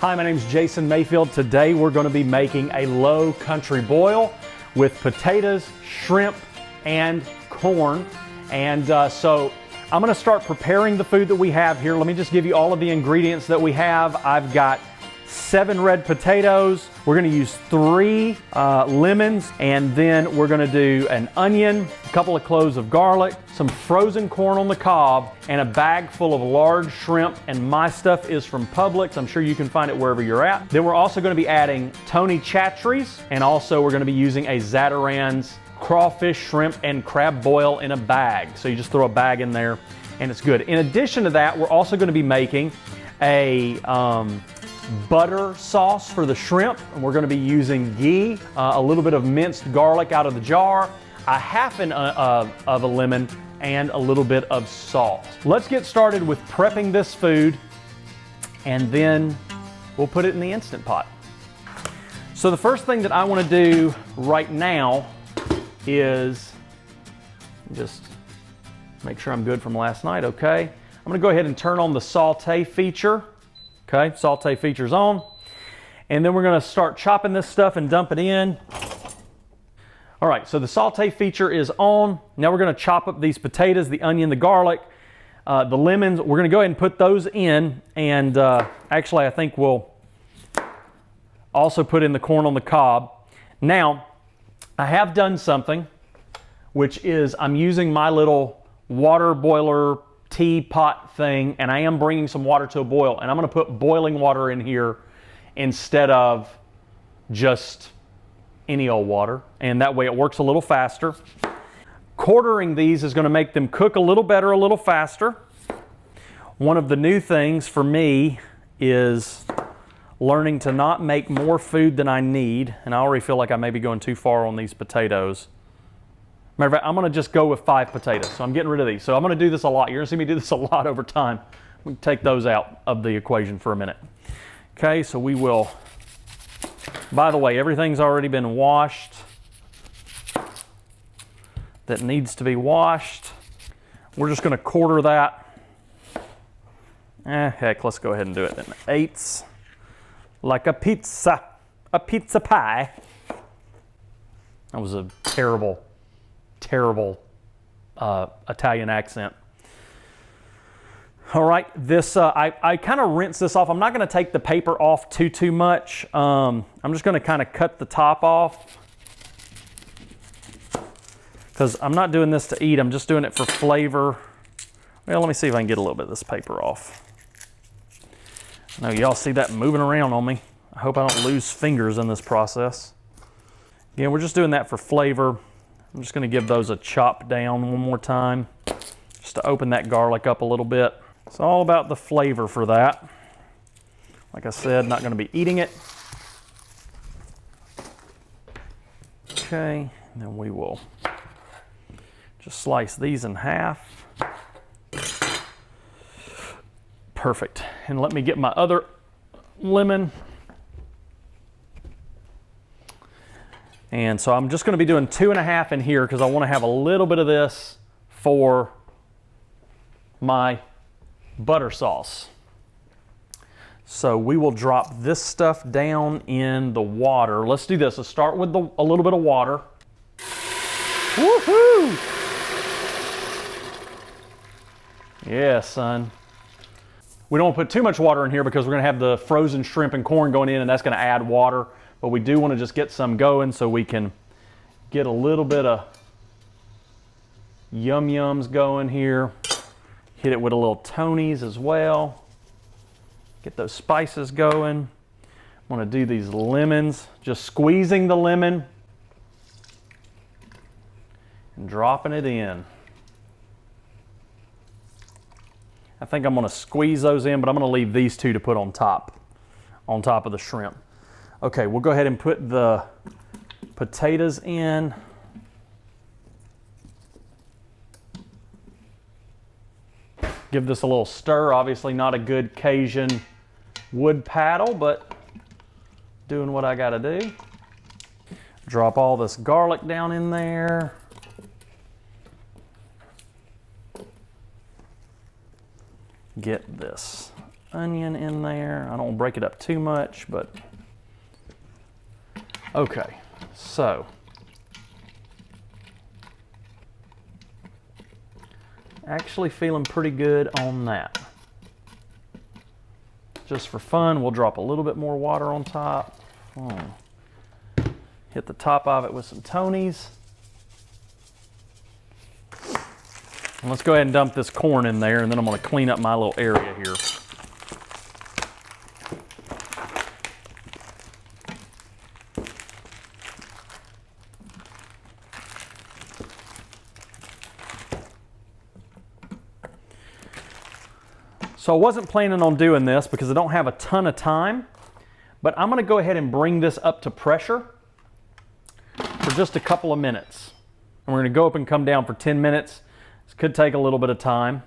Hi, my name is Jason Mayfield. Today we're going to be making a low country boil with potatoes, shrimp, and corn. And so I'm going to start preparing the food that we have here. Let me just give you all of the ingredients that we have. I've got 7 red potatoes. We're going to use 3 lemons, and then we're going to do an onion, a couple of cloves of garlic, some frozen corn on the cob, and a bag full of large shrimp. And my stuff is from Publix. I'm sure you can find it wherever you're at. Then we're also going to be adding Tony Chachere's, and also we're going to be using a Zatarain's crawfish, shrimp, and crab boil in a bag. So you just throw a bag in there and it's good. In addition to that, we're also going to be making a butter sauce for the shrimp, and we're going to be using ghee, a little bit of minced garlic out of the jar, a half of a lemon, and a little bit of salt. Let's get started with prepping this food, and then we'll put it in the Instant Pot. So the first thing that I want to do right now is just make sure I'm good from last night. Okay, I'm going to go ahead and turn on the saute feature. Okay, saute feature's on. And then we're going to start chopping this stuff and dump it in. All right, so the saute feature is on. Now we're going to chop up these potatoes, the onion, the garlic, the lemons. We're going to go ahead and put those in. And actually, I think we'll also put in the corn on the cob. Now, I have done something, which is I'm using my little water boiler teapot thing, and I am bringing some water to a boil, and I'm going to put boiling water in here instead of just any old water, and that way it works a little faster. Quartering these is going to make them cook a little better, a little faster. One of the new things for me is learning to not make more food than I need, and I already feel like I may be going too far on these potatoes. Matter of fact, I'm going to just go with 5 potatoes, so I'm getting rid of these. So I'm going to do this a lot. You're going to see me do this a lot over time. We can take those out of the equation for a minute. Okay, so we will, by the way, everything's already been washed that needs to be washed. We're just going to quarter that. Heck, let's go ahead and do it in 8s. Like a pizza pie. That was a terrible Italian accent. All right, this I kind of rinse this off. I'm not going to take the paper off too much. I'm just going to kind of cut the top off because I'm not doing this to eat. I'm just doing it for flavor. Well, let me see if I can get a little bit of this paper off. I know y'all see that moving around on me. I hope I don't lose fingers in this process. Again, we're just doing that for flavor. I'm just going to give those a chop down one more time just to open that garlic up a little bit. It's all about the flavor for that. Like I said, not going to be eating it. Okay, and then we will just slice these in half. Perfect. And let me get my other lemon. And so I'm just going to be doing 2.5 in here because I want to have a little bit of this for my butter sauce. So we will drop this stuff down in the water. Let's do this. Let's start with a little bit of water. Woohoo! Yeah, son. We don't want to put too much water in here because we're going to have the frozen shrimp and corn going in, and that's going to add water. But we do want to just get some going so we can get a little bit of yum-yums going here. Hit it with a little Tony's as well. Get those spices going. I want to do these lemons. Just squeezing the lemon and dropping it in. I think I'm going to squeeze those in, but I'm going to leave these 2 to put on top of the shrimp. Okay, we'll go ahead and put the potatoes in. Give this a little stir. Obviously not a good Cajun wood paddle, but doing what I gotta do. Drop all this garlic down in there. Get this onion in there. I don't want to break it up too much, but okay, so actually feeling pretty good on that. Just for fun, we'll drop a little bit more water on top. Hit the top of it with some Tonys. And let's go ahead and dump this corn in there, and then I'm going to clean up my little area here. So I wasn't planning on doing this because I don't have a ton of time, but I'm going to go ahead and bring this up to pressure for just a couple of minutes. And we're going to go up and come down for 10 minutes. This could take a little bit of time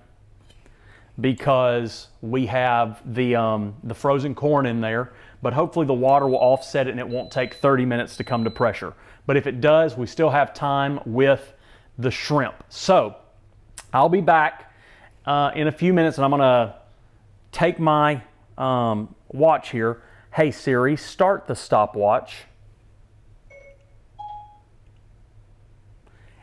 because we have the frozen corn in there, but hopefully the water will offset it and it won't take 30 minutes to come to pressure. But if it does, we still have time with the shrimp. So I'll be back in a few minutes, and I'm going to take my watch here. Hey Siri, start the stopwatch.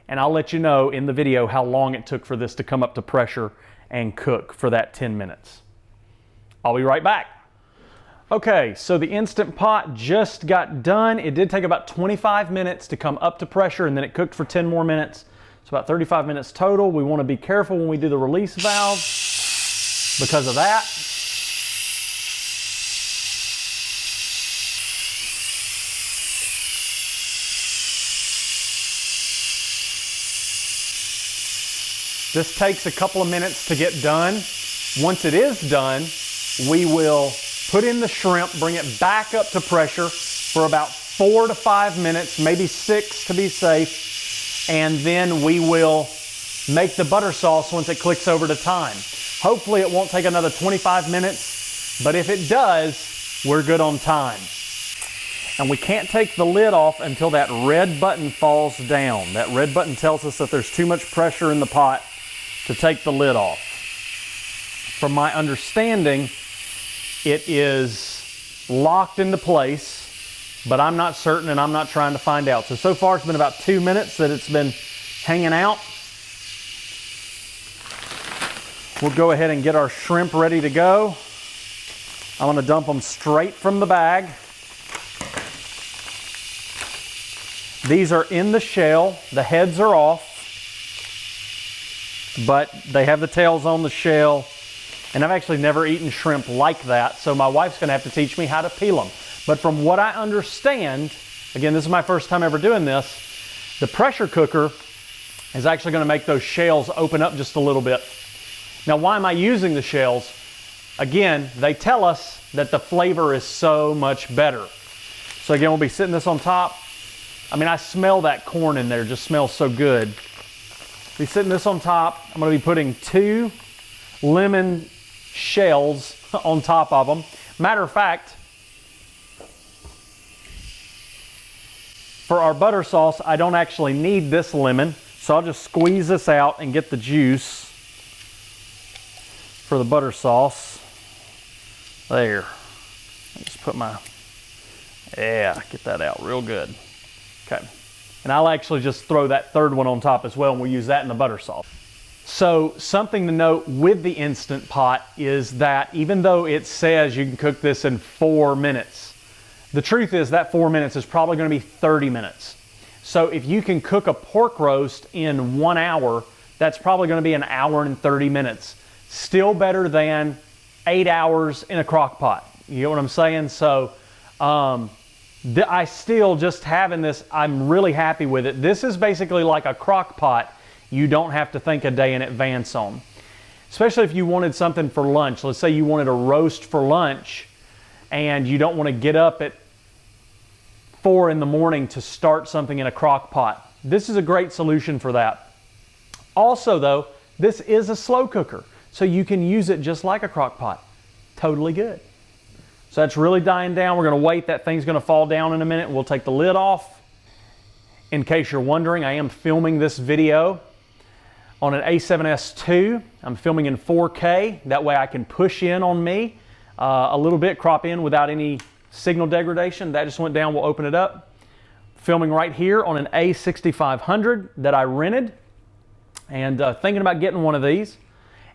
And I'll let you know in the video how long it took for this to come up to pressure and cook for that 10 minutes. I'll be right back. Okay, so the Instant Pot just got done. It did take about 25 minutes to come up to pressure, and then it cooked for 10 more minutes. It's about 35 minutes total. We want to be careful when we do the release valve because of that. This takes a couple of minutes to get done. Once it is done, we will put in the shrimp, bring it back up to pressure for about 4 to 5 minutes, maybe 6 to be safe, and then we will make the butter sauce once it clicks over to time. Hopefully it won't take another 25 minutes, but if it does, we're good on time. And we can't take the lid off until that red button falls down. That red button tells us that there's too much pressure in the pot to take the lid off. From my understanding, it is locked into place, but I'm not certain and I'm not trying to find out. So far it's been about 2 minutes that it's been hanging out. We'll go ahead and get our shrimp ready to go. I'm going to dump them straight from the bag. These are in the shell. The heads are off, but they have the tails on the shell. And I've actually never eaten shrimp like that, so my wife's going to have to teach me how to peel them. But from what I understand, again, this is my first time ever doing this, the pressure cooker is actually going to make those shells open up just a little bit. Now, why am I using the shells? Again, they tell us that the flavor is so much better. So again, we'll be sitting this on top. I mean, I smell that corn in there, just smells so good. Be sitting this on top. I'm going to be putting 2 lemon shells on top of them. Matter of fact, for our butter sauce, I don't actually need this lemon, so I'll just squeeze this out and get the juice for the butter sauce. There. Just put my, yeah, get that out real good. Okay. And I'll actually just throw that third one on top as well, and we'll use that in the butter sauce. So something to note with the Instant Pot is that even though it says you can cook this in 4 minutes, the truth is that 4 minutes is probably going to be 30 minutes. So if you can cook a pork roast in 1 hour, that's probably going to be 1 hour and 30 minutes. Still better than 8 hours in a crock pot. You know what I'm saying? So I still, just having this, I'm really happy with it. This is basically like a crock pot you don't have to think a day in advance on. Especially if you wanted something for lunch. Let's say you wanted a roast for lunch and you don't want to get up at 4 in the morning to start something in a crock pot. This is a great solution for that. Also though, this is a slow cooker, so you can use it just like a crock pot. Totally good. So that's really dying down. We're going to wait. That thing's going to fall down in a minute. We'll take the lid off. In case you're wondering, I am filming this video on an A7S II. I'm filming in 4K. That way I can push in on me a little bit, crop in without any signal degradation. That just went down. We'll open it up. Filming right here on an A6500 that I rented, and thinking about getting one of these.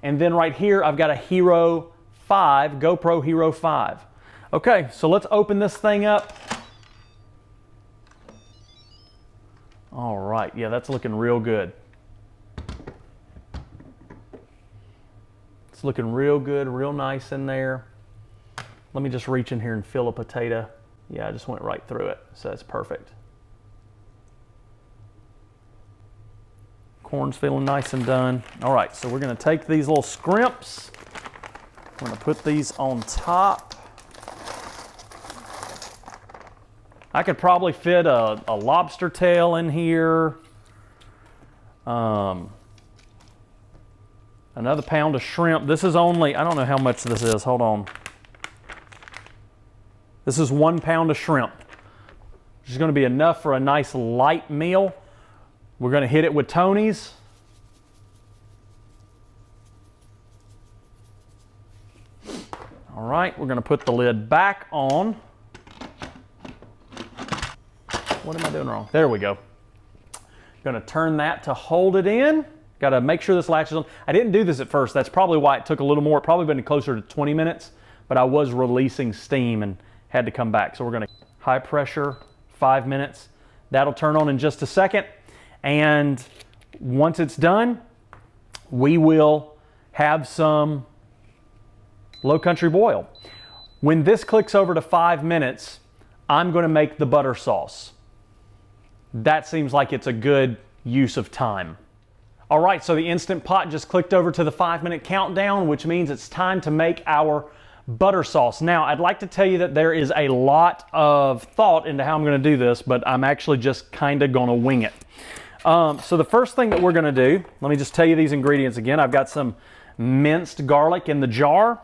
And then right here, I've got a Hero 5, GoPro Hero 5. Okay, so let's open this thing up. All right, yeah, that's looking real good. It's looking real good, real nice in there. Let me just reach in here and feel a potato. Yeah, I just went right through it, so that's perfect. Corn's feeling nice and done. All right, so we're gonna take these little scrimps. We're gonna put these on top. I could probably fit a lobster tail in here. Another pound of shrimp. This is only, I don't know how much this is, hold on. This is 1 pound of shrimp, which is gonna be enough for a nice light meal. We're gonna hit it with Tony's. All right, we're gonna put the lid back on. What am I doing wrong? There we go. Gonna turn that to hold it in. Gotta make sure this latches on. I didn't do this at first. That's probably why it took a little more. It probably been closer to 20 minutes, but I was releasing steam and had to come back. So we're gonna high pressure, 5 minutes. That'll turn on in just a second. And once it's done, we will have some low country boil. When this clicks over to 5 minutes, I'm going to make the butter sauce. That seems like it's a good use of time. All right, so the Instant Pot just clicked over to the 5-minute countdown, which means it's time to make our butter sauce. Now, I'd like to tell you that there is a lot of thought into how I'm going to do this, but I'm actually just kind of going to wing it. So the first thing that we're gonna do, let me just tell you these ingredients again. I've got some minced garlic in the jar,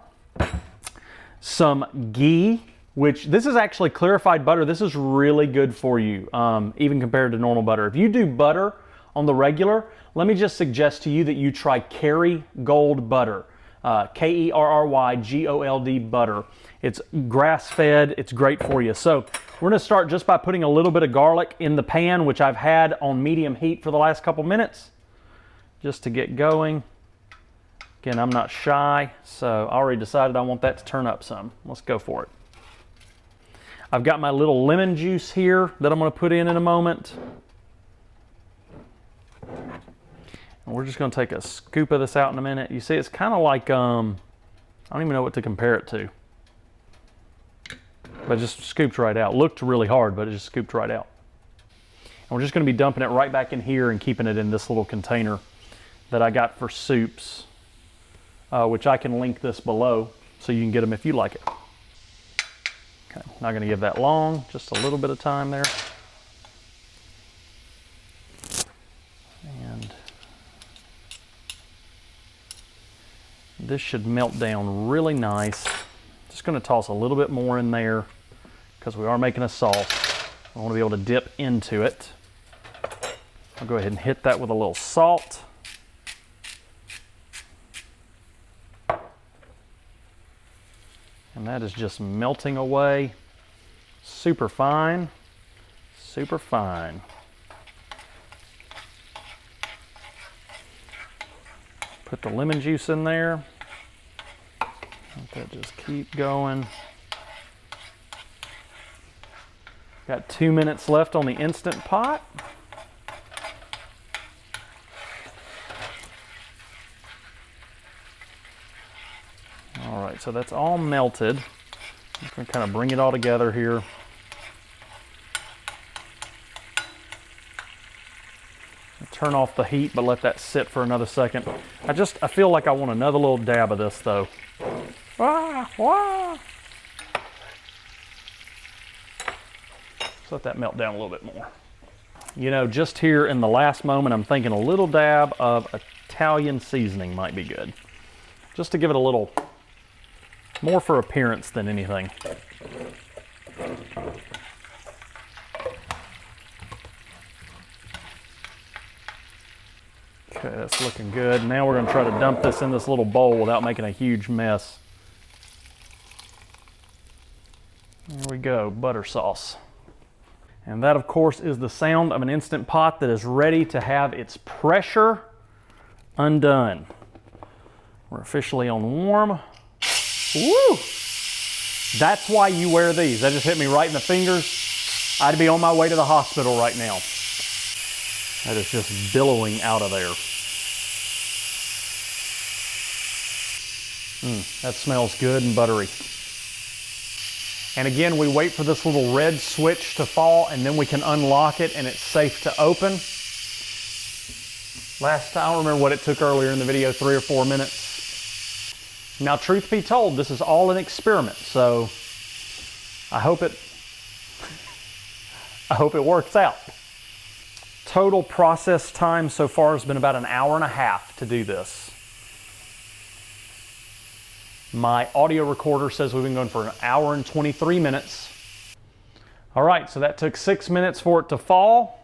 some ghee, which this is actually clarified butter. This is really good for you, even compared to normal butter. If you do butter on the regular, let me just suggest to you that you try Kerrygold butter, Kerrygold butter. It's grass-fed, it's great for you. So we're gonna start just by putting a little bit of garlic in the pan, which I've had on medium heat for the last couple minutes, just to get going. Again, I'm not shy, so I already decided I want that to turn up some. Let's go for it. I've got my little lemon juice here that I'm gonna put in a moment. And we're just gonna take a scoop of this out in a minute. You see, it's kind of like, I don't even know what to compare it to. But it just scooped right out. Looked really hard, but it just scooped right out. And we're just gonna be dumping it right back in here and keeping it in this little container that I got for soups, which I can link this below so you can get them if you like it. Okay, not gonna give that long, just a little bit of time there. And this should melt down really nice. Just gonna toss a little bit more in there because we are making a sauce. I wanna be able to dip into it. I'll go ahead and hit that with a little salt. And that is just melting away. Super fine, super fine. Put the lemon juice in there. Let that just keep going. Got 2 minutes left on the Instant Pot. All right, so that's all melted. I'm gonna kind of bring it all together here. Turn off the heat, but let that sit for another second. I feel like I want another little dab of this though. Ah, ah. Let's let that melt down a little bit more. You know, just here in the last moment, I'm thinking a little dab of Italian seasoning might be good. Just to give it a little, more for appearance than anything. Okay, that's looking good. Now we're gonna try to dump this in this little bowl without making a huge mess. There we go, butter sauce. And that, of course, is the sound of an Instant Pot that is ready to have its pressure undone. We're officially on warm. Woo! That's why you wear these. That just hit me right in the fingers. I'd be on my way to the hospital right now. That is just billowing out of there. That smells good and buttery. And again, we wait for this little red switch to fall, and then we can unlock it and it's safe to open. Last time, I don't remember what it took earlier in the video, 3 or 4 minutes. Now, truth be told, this is all an experiment, so I hope it works out. Total process time so far has been about an hour and a half to do this. My audio recorder says we've been going for an hour and 23 minutes. All right, so that took 6 minutes for it to fall.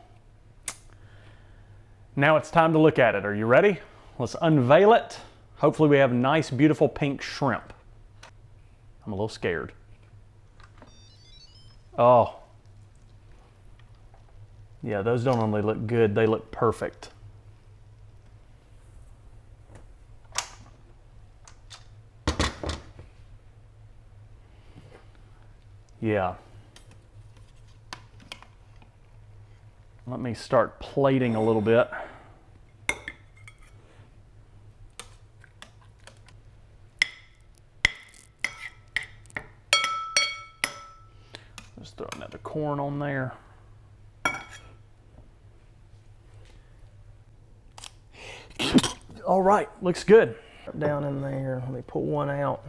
Now it's time to look at it. Are you ready? Let's unveil it. Hopefully we have nice, beautiful pink shrimp. I'm a little scared. Oh. Yeah, those don't only look good, they look perfect. Yeah. Let me start plating a little bit. Just throw another corn on there. All right, looks good. Down in there, let me pull one out.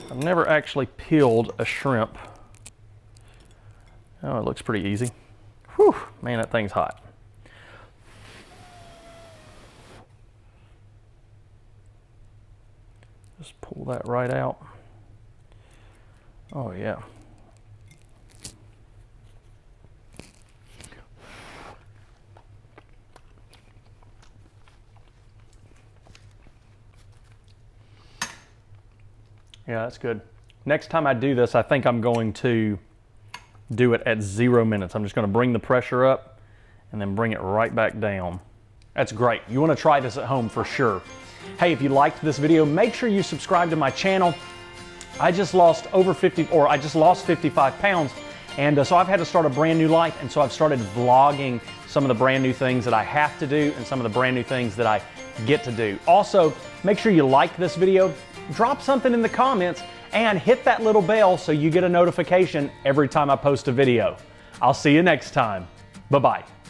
I've never actually peeled a shrimp. Oh, it looks pretty easy. Whew, man, that thing's hot. Just pull that right out. Oh, yeah. Yeah, that's good. Next time I do this, I think I'm going to do it at 0 minutes. I'm just going to bring the pressure up and then bring it right back down. That's great. You want to try this at home for sure. Hey, if you liked this video, make sure you subscribe to my channel. I just lost I just lost 55 pounds. And so I've had to start a brand new life. And so I've started vlogging some of the brand new things that I have to do and some of the brand new things that I get to do. Also, make sure you like this video, drop something in the comments, and hit that little bell so you get a notification every time I post a video. I'll see you next time. Bye-bye.